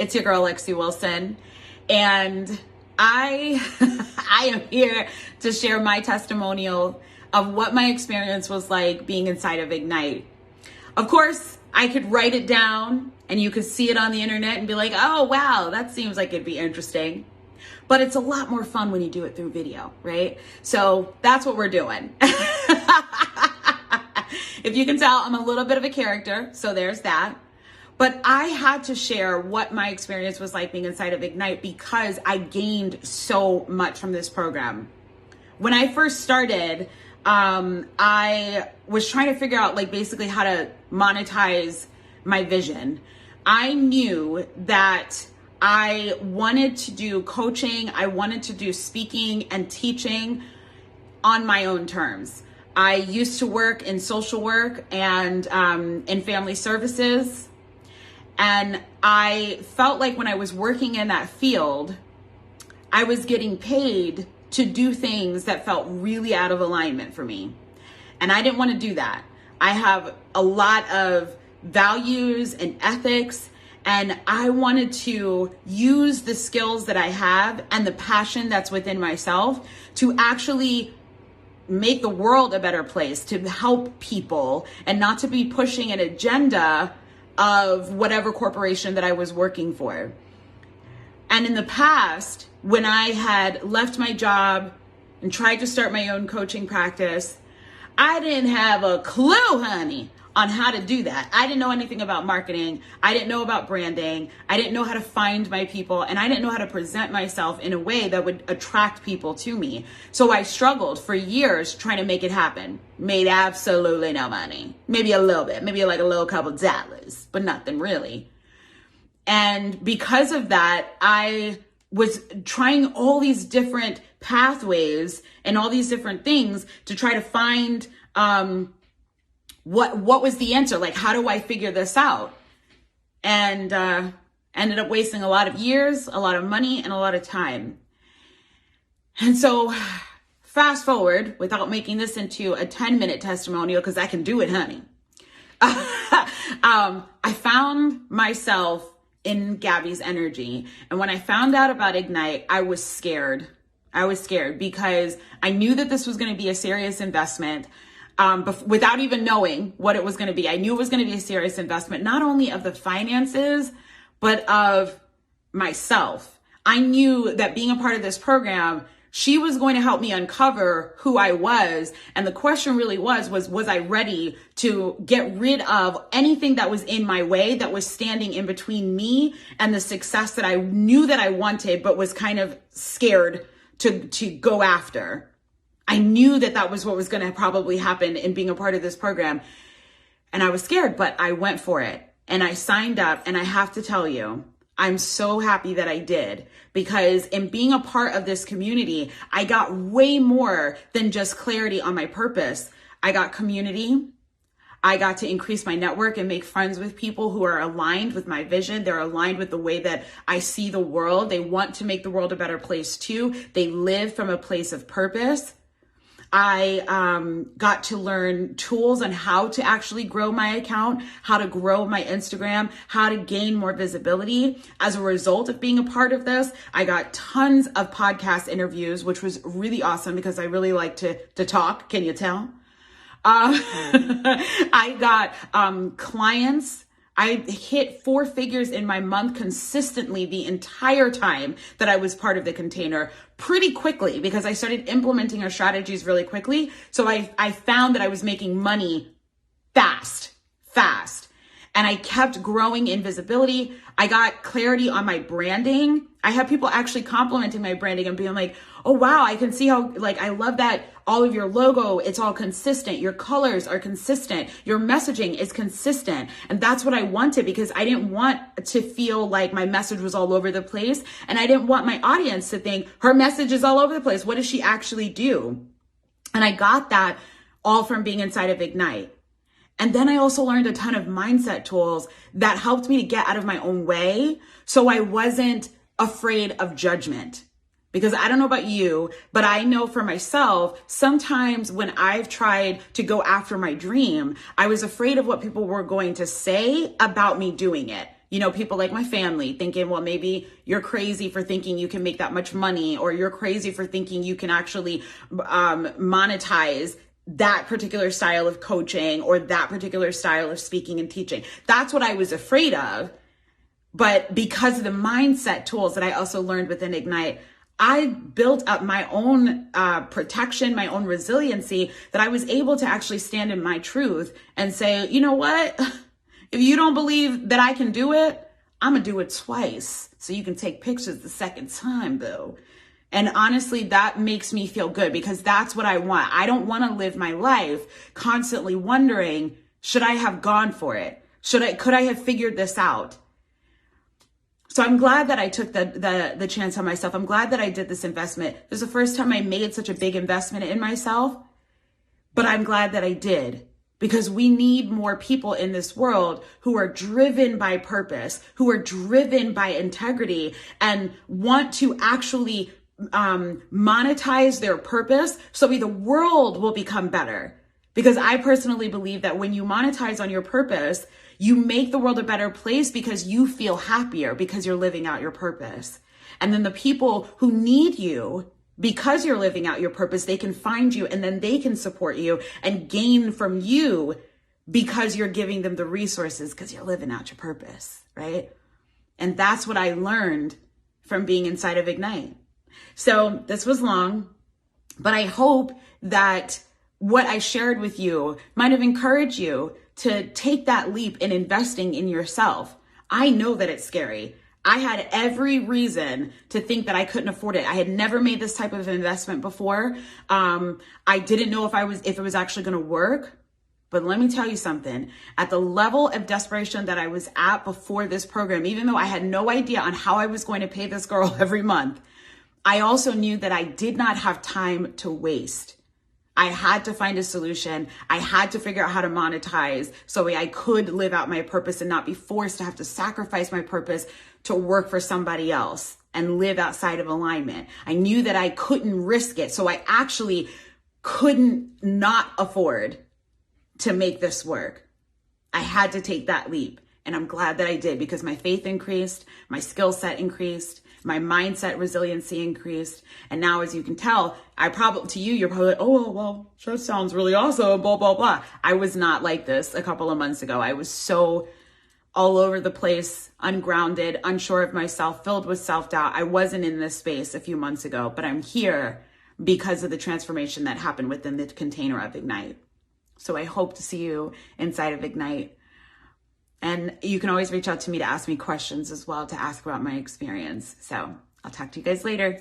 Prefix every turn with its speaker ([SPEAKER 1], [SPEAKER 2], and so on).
[SPEAKER 1] It's your girl, Lexi Wilson, and I am here to share my testimonial of what my experience was like being inside of 𝗗𝗏. Of course, I could write it down and you could see it on the internet and be like, oh, wow, that seems like it'd be interesting. But it's a lot more fun when you do it through video, right? So that's what we're doing. If you can tell, I'm a little bit of a character, so there's that. But I had to share what my experience was like being inside of 𝗗𝗏 because I gained so much from this program. When I first started, I was trying to figure out basically how to monetize my vision. I knew that I wanted to do coaching, I wanted to do speaking and teaching on my own terms. I used to work in social work and in family services. And I felt like when I was working in that field, I was getting paid to do things that felt really out of alignment for me. And I didn't want to do that. I have a lot of values and ethics, and I wanted to use the skills that I have and the passion that's within myself to actually make the world a better place, to help people, and not to be pushing an agenda of whatever corporation that I was working for. And in the past, when I had left my job and tried to start my own coaching practice, I didn't have a clue, honey, on how to do that. I didn't know anything about marketing. I didn't know about branding. I didn't know how to find my people, and I didn't know how to present myself in a way that would attract people to me. So I struggled for years trying to make it happen. Made absolutely no money. Maybe a little bit, maybe like a little couple dollars, but nothing really. And because of that, I was trying all these different pathways and all these different things to try to find what was the answer? Like, how do I figure this out? And ended up wasting a lot of years, a lot of money, and a lot of time. And so fast forward, without making this into a 10-minute testimonial, because I can do it, honey. I found myself in Gabby's energy. And when I found out about 𝗗𝗏, I was scared. I was scared because I knew that this was going to be a serious investment. Without even knowing what it was going to be. I knew it was going to be a serious investment, not only of the finances, but of myself. I knew that being a part of this program, she was going to help me uncover who I was. And the question really was I ready to get rid of anything that was in my way, that was standing in between me and the success that I knew that I wanted, but was kind of scared to go after. I knew that that was what was going to probably happen in being a part of this program. And I was scared, but I went for it and I signed up. And I have to tell you, I'm so happy that I did, because in being a part of this community, I got way more than just clarity on my purpose. I got community. I got to increase my network and make friends with people who are aligned with my vision. They're aligned with the way that I see the world. They want to make the world a better place too. They live from a place of purpose. I got to learn tools on how to actually grow my account, how to grow my Instagram, how to gain more visibility. As a result of being a part of this, I got tons of podcast interviews, which was really awesome because I really like to talk. Can you tell? I got clients. I hit 4 figures in my month consistently the entire time that I was part of the container, pretty quickly, because I started implementing our strategies really quickly. So I found that I was making money fast. And I kept growing in visibility. I got clarity on my branding. I had people actually complimenting my branding and being like, oh, wow, I can see how, I love that all of your logo, it's all consistent. Your colors are consistent. Your messaging is consistent. And that's what I wanted, because I didn't want to feel like my message was all over the place. And I didn't want my audience to think her message is all over the place. What does she actually do? And I got that all from being inside of 𝗗𝗏. And then I also learned a ton of mindset tools that helped me to get out of my own way, so I wasn't afraid of judgment. Because I don't know about you, but I know for myself, sometimes when I've tried to go after my dream, I was afraid of what people were going to say about me doing it. You know, people like my family thinking, well, maybe you're crazy for thinking you can make that much money, or you're crazy for thinking you can actually monetize that particular style of coaching or that particular style of speaking and teaching. That's what I was afraid of. But because of the mindset tools that I also learned within Ignite, I built up my own protection, my own resiliency, that I was able to actually stand in my truth and say, you know what? If you don't believe that I can do it, I'm going to do it twice so you can take pictures the second time, boo. And honestly, that makes me feel good because that's what I want. I don't want to live my life constantly wondering, should I have gone for it? Could I have figured this out? So I'm glad that I took the chance on myself. I'm glad that I did this investment. This is the first time I made such a big investment in myself, but I'm glad that I did. Because we need more people in this world who are driven by purpose, who are driven by integrity, and want to actually monetize their purpose so the world will become better. Because I personally believe that when you monetize on your purpose, you make the world a better place because you feel happier because you're living out your purpose. And then the people who need you, because you're living out your purpose, they can find you and then they can support you and gain from you because you're giving them the resources because you're living out your purpose, right? And that's what I learned from being inside of Ignite. So this was long, but I hope that what I shared with you might have encouraged you to take that leap in investing in yourself. I know that it's scary. I had every reason to think that I couldn't afford it. I had never made this type of investment before. I didn't know if it was actually going to work. But let me tell you something. At the level of desperation that I was at before this program, even though I had no idea on how I was going to pay this girl every month, I also knew that I did not have time to waste. I had to find a solution. I had to figure out how to monetize so I could live out my purpose and not be forced to have to sacrifice my purpose to work for somebody else and live outside of alignment. I knew that I couldn't risk it. So I actually couldn't not afford to make this work. I had to take that leap. And I'm glad that I did because my faith increased, my skill set increased, my mindset resiliency increased. And now, as you can tell, you're probably like, oh, well, that sounds really awesome, blah, blah, blah. I was not like this a couple of months ago. I was so all over the place, ungrounded, unsure of myself, filled with self-doubt. I wasn't in this space a few months ago, but I'm here because of the transformation that happened within the container of Ignite. So I hope to see you inside of Ignite. And you can always reach out to me to ask me questions as well, to ask about my experience. So I'll talk to you guys later.